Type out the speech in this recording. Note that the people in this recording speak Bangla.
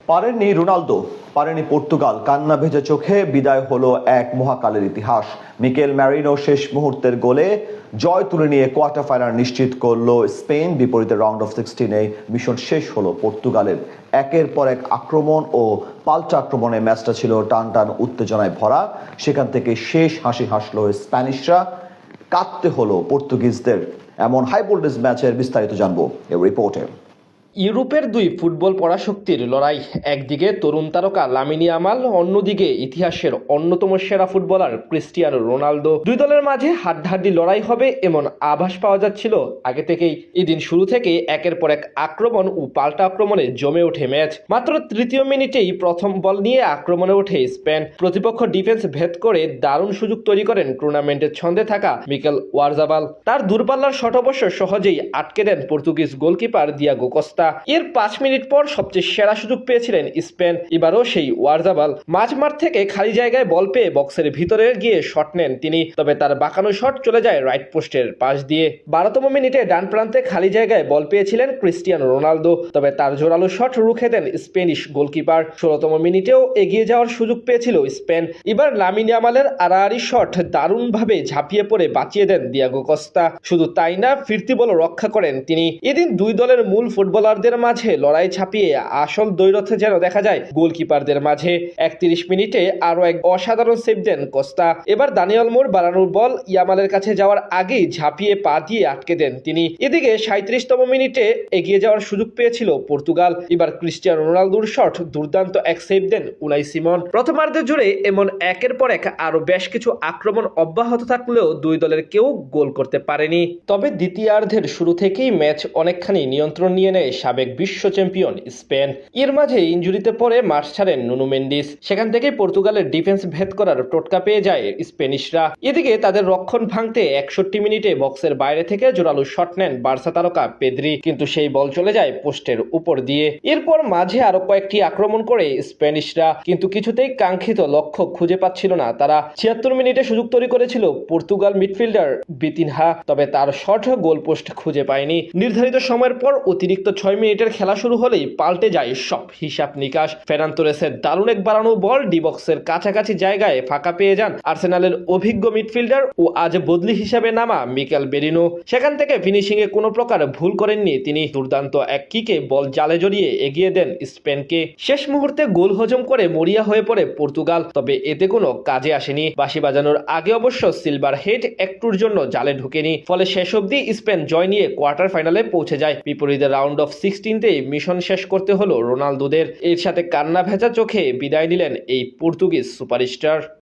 পারেননি রোনালদো, পারেনি পর্তুগাল, কান্না ভেজা চোখে বিদায় হলো এক মহাকালের ইতিহাস। মিকেল ম্যারিনো শেষ মুহূর্তের গোলে জয় তুলে নিয়ে কোয়ার্টার ফাইনাল নিশ্চিত করলো স্পেন। বিপরীতে রাউন্ড অফ 16-এ মিশন শেষ হলো পর্তুগালের। একের পর এক আক্রমণ ও পাল্টা আক্রমণে ম্যাচটা ছিল টান টান উত্তেজনায় ভরা। সেখান থেকে শেষ হাসি হাসলো স্প্যানিশরা, কাঁদতে হলো পর্তুগিজদের। এমন হাই ভোল্টেজ ম্যাচের বিস্তারিত জানবো এই রিপোর্টে। ইউরোপের দুই ফুটবল পরাশক্তির লড়াই, একদিকে তরুণ তারকা লামিন ইয়ামাল, অন্যদিকে ইতিহাসের অন্যতম সেরা ফুটবলার ক্রিস্টিয়ানো রোনালদো। দুই দলের মাঝে হাড্ডাহাড্ডি লড়াই হবে এমন আভাস পাওয়া যাচ্ছিল আগে থেকেই। এদিন শুরু থেকে একের পর এক আক্রমণ ও পাল্টা আক্রমণে জমে ওঠে ম্যাচ। মাত্র তৃতীয় মিনিটেই প্রথম বল নিয়ে আক্রমণে ওঠে স্পেন। প্রতিপক্ষ ডিফেন্স ভেদ করে দারুণ সুযোগ তৈরি করেন টুর্নামেন্টের ছন্দে থাকা মিকেল ওয়ারজাবাল। তার দূরপাল্লার শট অবশ্য সহজেই আটকে দেন পর্তুগিজ গোলকিপার দিয়াগো কস্তা। এর 5 মিনিট পর সবচেয়ে সেরা সুযোগ পেয়েছিলেন স্পেন। এবারও সেই ওয়ারজাবাল মাঝ মাঠ থেকে খালি জায়গায় বল পেয়ে বক্সের ভিতরে গিয়ে শট নেন তিনি, তবে তার বাঁকানো শট চলে যায় রাইট পোস্টের পাশ দিয়ে। 12তম মিনিটে ডান প্রান্তে খালি জায়গায় বল পেয়েছিলেন ক্রিস্টিয়ানো রোনালদো, তবে তার জোরালো শট রুখে দেন স্পেনিশ গোলকিপার। 16তম মিনিটেও এগিয়ে যাওয়ার সুযোগ পেয়েছিল স্পেন। এবার লামিন ইয়ামালের আড়াআড়ি শট দারুণভাবে ঝাঁপিয়ে পড়ে বাঁচিয়ে দেন দিয়াগো কস্তা। শুধু তাই না, ফিরতি বল রক্ষা করেন তিনি। এদিন দুই দলের মূল ফুটবলারদের মাঝে লড়াই ছাপিয়ে আসল দ্বৈরথ যেন দেখা যায় গোলকিপারদের মাঝে। 31 মিনিটে আরো এক অসাধারণ সেভ দেন কস্তা। এবার দানিয়েল মোর বাড়ানোর বল ইয়ামালের কাছে যাওয়ার আগেই ঝাঁপিয়ে পা দিয়ে আটকে দেন তিনি। এদিকে 37তম মিনিটে এগিয়ে যাওয়ার সুযোগ পেয়েছিল পর্তুগাল। এবার ক্রিস্টিয়ানো রোনালদোর শট দুর্দান্ত এক সেভ দেন উনাই সিমন। প্রথমার্ধে জুড়ে এমন একের পর এক আরো বেশ কিছু আক্রমণ অব্যাহত থাকলেও দুই দলের কেউ গোল করতে পারেনি। তবে দ্বিতীয়ার্ধের শুরু থেকেই ম্যাচ অনেকখানি নিয়ন্ত্রণ নিয়ে নেয় সাবেক বিশ্ব চ্যাম্পিয়ন স্পেন। এর মাঝে ইনজুরিতে পড়ে মাঠ ছাড়েন নুনো মেন্ডিস। সেখান থেকে পর্তুগালের ডিফেন্স ভেদ করার টোটকা পেয়ে যায় স্পেনিশরা। এদিকে তাদের রক্ষণ ভাঙতে 61 মিনিটে বক্সের বাইরে থেকে জোরালো শট নেন বার্সা তারকা পেদ্রি, কিন্তু সেই বল চলে যায় পোস্টের উপর দিয়ে। এরপর মাঝে আরো কয়েকটি আক্রমণ করে স্প্যানিশরা, কিন্তু কিছুতেই কাঙ্ক্ষিত লক্ষ্য খুঁজে পাচ্ছিল না তারা। 76 মিনিটে সুযোগ তৈরি করেছিল পর্তুগাল মিডফিল্ডার বিতিনহা, তবে তার শট গোল পোস্ট খুঁজে পায়নি। নির্ধারিত সময়ের পর অতিরিক্ত 6 মিনিটের খেলা শুরু হলেই পাল্টে যায় সব হিসাব নিকাশ। ফেরান তোরেসের দারুণ এক বাড়ানো বল ডিবক্সের কাছাকাছি জায়গায় ফাঁকা পেয়ে যান আর্সেনালের অভিজ্ঞ মিডফিল্ডার ও আজ বদলি হিসাবে নামা মিকেল মেরিনো। সেখান থেকে ফিনিশিং এ কোনো প্রকার ভুল করেননি তিনি। দুর্দান্ত এক কিকে বল জালে জড়িয়ে এগিয়ে দেন স্পেনকে। শেষ মুহূর্তে গোল হজম করে মরিয়া হয়ে পড়ে পর্তুগাল, তবে এতে কোনো কাজে আসেনি। বাঁশি বাজানোর আগে অবশ্য সিলভার হেড একটুর জন্য জালে ঢুকেনি, ফলে শেষ অবধি স্পেন জয় নিয়ে কোয়ার্টার ফাইনালে পৌঁছে যায়। বিপরীতে রাউন্ড অফ 16-তে মিশন শেষ করতে হলো রোনালদোদের। এর সাথে কান্না ভেজা চোখে বিদায় নিলেন এই পর্তুগিজ সুপারস্টার।